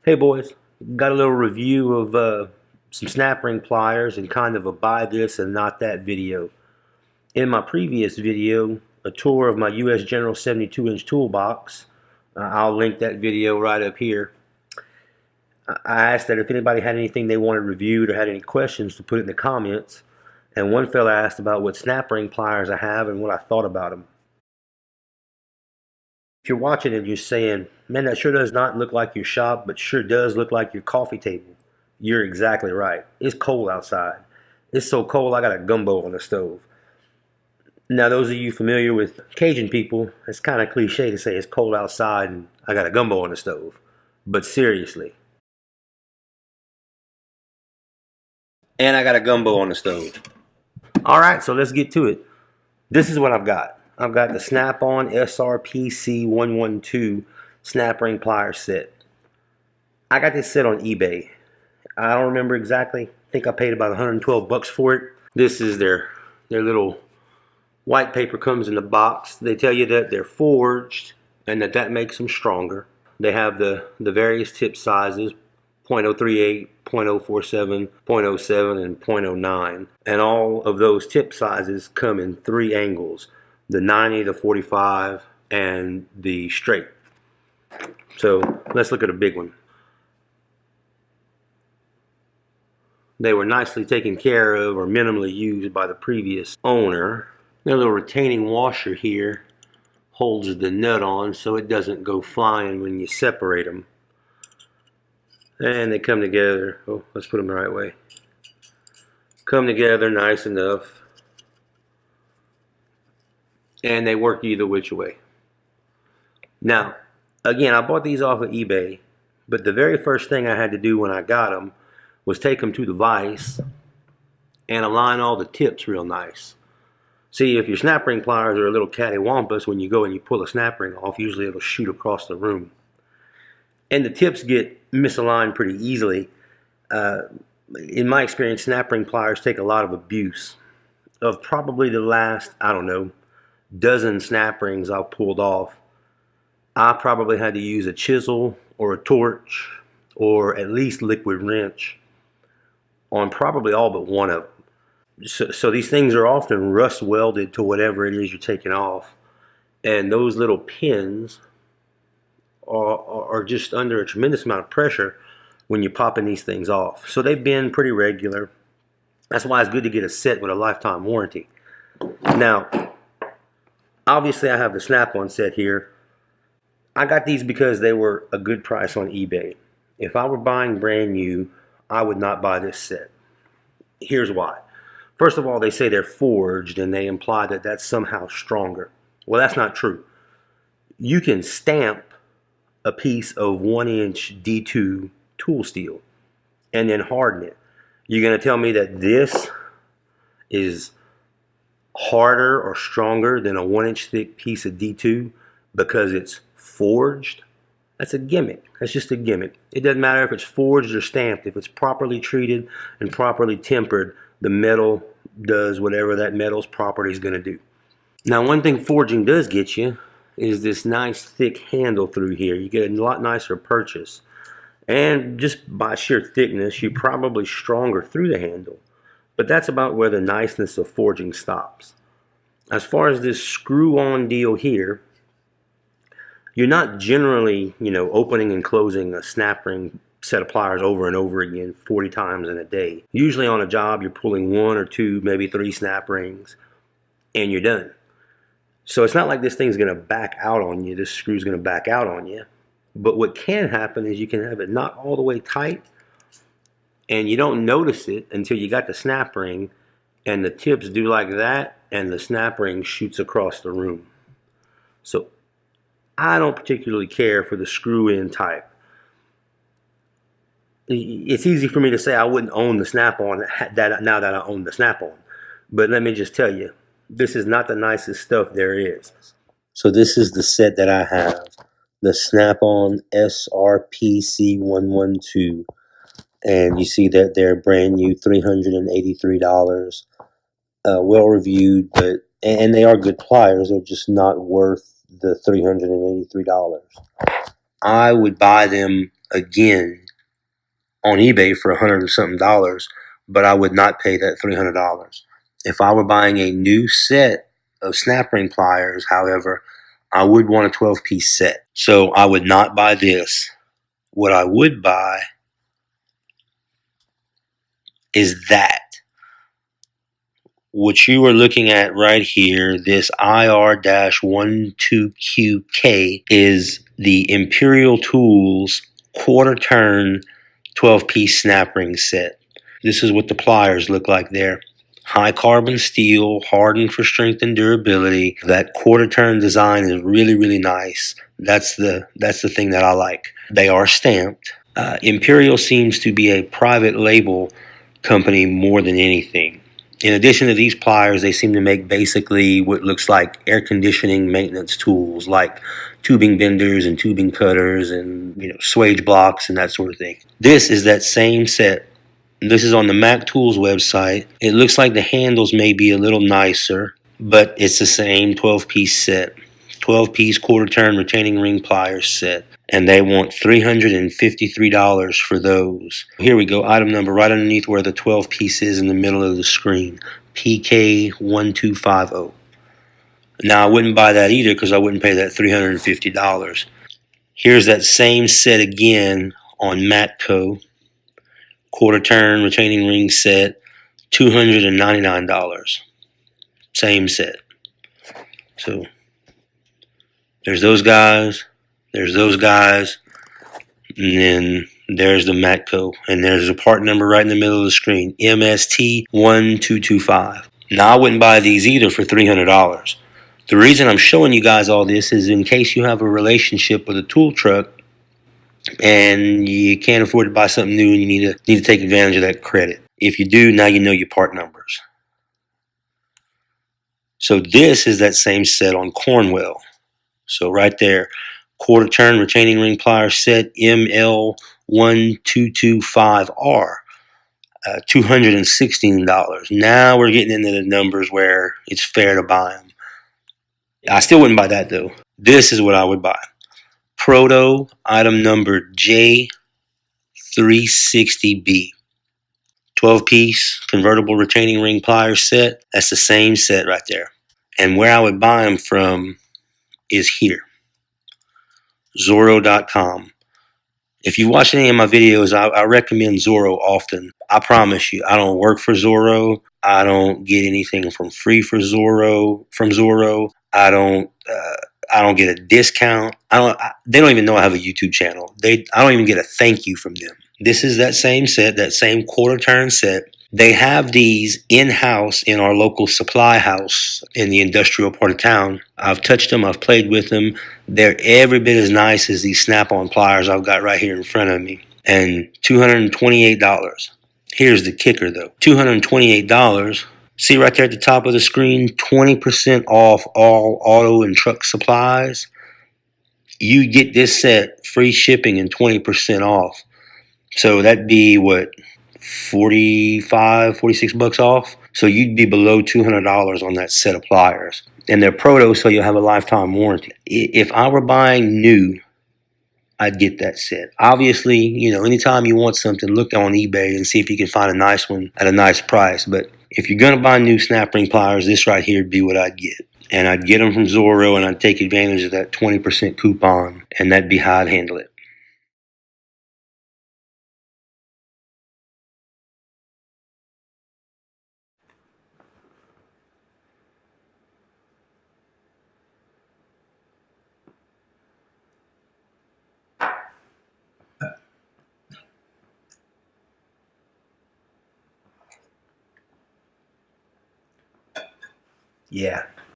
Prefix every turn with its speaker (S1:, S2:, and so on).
S1: Hey boys, got a little review of some snap ring pliers and kind of a buy this and not that video. In my previous video, a tour of my US General 72-inch toolbox, I'll link that video right up here. I asked that if anybody had anything they wanted reviewed or had any questions to put it in the comments, and one fella asked about what snap ring pliers I have and what I thought about them. If you're watching and you're saying, man, that sure does not look like your shop, but sure does look like your coffee table, you're exactly right. It's cold outside. It's so cold I got a gumbo on the stove. Now, those of you familiar with Cajun people, it's kind of cliche to say it's cold outside and I got a gumbo on the stove. But seriously. And I got a gumbo on the stove. Alright, so let's get to it. This is what I've got. I've got the Snap-on SRPC112 Snap Ring Pliers set. I got this set on eBay. I don't remember exactly. I think I paid about 112 bucks for it. This is their little white paper comes in the box. They tell you that they're forged and that makes them stronger. They have the various tip sizes, 0.038, 0.047, 0.07, and 0.09. And all of those tip sizes come in three angles: the 90, the 45, and the straight. So let's look at a big one. They were nicely taken care of or minimally used by the previous owner. Their little retaining washer here holds the nut on so it doesn't go flying when you separate them. And they come together. Oh, let's put them the right way. Come together nice enough. And they work either which way. Now, again, I bought these off of eBay, but the very first thing I had to do when I got them was take them to the vise and align all the tips real nice. See, if your snap ring pliers are a little cattywampus, when you go and you pull a snap ring off, usually it'll shoot across the room. And the tips get misaligned pretty easily. In my experience, snap ring pliers take a lot of abuse. Of probably the last, I don't know, dozen snap rings I've pulled off, I probably had to use a chisel or a torch or at least liquid wrench on probably all but one of them. So these things are often rust welded to whatever it is you're taking off, and those little pins are just under a tremendous amount of pressure when you're popping these things off. So they've been pretty regular. That's why it's good to get a set with a lifetime warranty. Now, obviously I have the Snap-on set here. I got these because they were a good price on eBay. If I were buying brand new, I would not buy this set. Here's why. First of all, they say they're forged and they imply that that's somehow stronger. Well, that's not true. You can stamp a piece of 1-inch D2 tool steel and then harden it. You're going to tell me that this is harder or stronger than a 1-inch thick piece of D2 because it's forged? That's a gimmick. That's just a gimmick. It doesn't matter if it's forged or stamped. If it's properly treated and properly tempered, the metal does whatever that metal's property is going to do. Now, one thing forging does get you is this nice thick handle through here. You get a lot nicer purchase. And just by sheer thickness, you're probably stronger through the handle. But that's about where the niceness of forging stops. As far as this screw-on deal here, you're not generally, opening and closing a snap ring set of pliers over and over again 40 times in a day. Usually on a job, you're pulling 1 or 2, maybe 3 snap rings, and you're done. So it's not like this thing's going to back out on you. This screw's going to back out on you. But what can happen is you can have it not all the way tight, and you don't notice it until you got the snap ring, and the tips do like that, and the snap ring shoots across the room. So I don't particularly care for the screw-in type. It's easy for me to say I wouldn't own the Snap-on now that I own the Snap-on. But let me just tell you, this is not the nicest stuff there is. So this is the set that I have, the Snap-on SRPC112. And you see that they're brand new, $383. Well reviewed, and they are good pliers. They're just not worth the $383. I would buy them again on eBay for $100 and something, but I would not pay that $300. If I were buying a new set of Snap Ring Pliers, however, I would want a 12-piece set. So I would not buy this. What I would buy is that. What you are looking at right here, this IR-12QK, is the Imperial Tools quarter turn 12-piece snap ring set. This is what the pliers look like there. High carbon steel, hardened for strength and durability. That quarter turn design is really, really nice. That's the thing that I like. They are stamped. Imperial seems to be a private label company more than anything. In addition to these pliers, they seem to make basically what looks like air conditioning maintenance tools, like tubing benders and tubing cutters and swage blocks and that sort of thing. This is that same set. This is on the Mac Tools website. It looks like the handles may be a little nicer, but it's the same 12-piece set. 12-piece quarter turn retaining ring pliers set. And they want $353 for those. Here we go, item number right underneath where the 12-piece is in the middle of the screen, PK1250. Now, I wouldn't buy that either because I wouldn't pay that $350. Here's that same set again on Matco, quarter turn retaining ring set, $299. Same set. So there's those guys. There's those guys, and then there's the Matco, and there's a part number right in the middle of the screen, MST1225. Now, I wouldn't buy these either for $300. The reason I'm showing you guys all this is in case you have a relationship with a tool truck and you can't afford to buy something new and you need to take advantage of that credit. If you do, now you know your part numbers. So this is that same set on Cornwell. So right there, quarter turn retaining ring plier set ML1225R, $216. Now we're getting into the numbers where it's fair to buy them. I still wouldn't buy that though. This is what I would buy. Proto, item number J360B. 12-piece convertible retaining ring plier set. That's the same set right there. And where I would buy them from is here. Zorro.com. If you watch any of my videos, I recommend Zorro often. I promise you, I don't work for Zorro. I don't get anything from free for Zorro from Zorro. I don't get a discount. They don't even know I have a YouTube channel. I don't even get a thank you from them. This is that same set, that same quarter turn set. They have these in-house in our local supply house in the industrial part of town. I've touched them. I've played with them. They're every bit as nice as these Snap-on pliers I've got right here in front of me. And $228. Here's the kicker, though. $228. See right there at the top of the screen, 20% off all auto and truck supplies. You get this set, free shipping and 20% off. So that'd be what? 45, 46 bucks off. So you'd be below $200 on that set of pliers. And they're Proto, so you'll have a lifetime warranty. If I were buying new, I'd get that set. Obviously, anytime you want something, look on eBay and see if you can find a nice one at a nice price. But if you're going to buy new Snap Ring Pliers, this right here would be what I'd get. And I'd get them from Zorro, and I'd take advantage of that 20% coupon, and that'd be how I'd handle it. Yeah.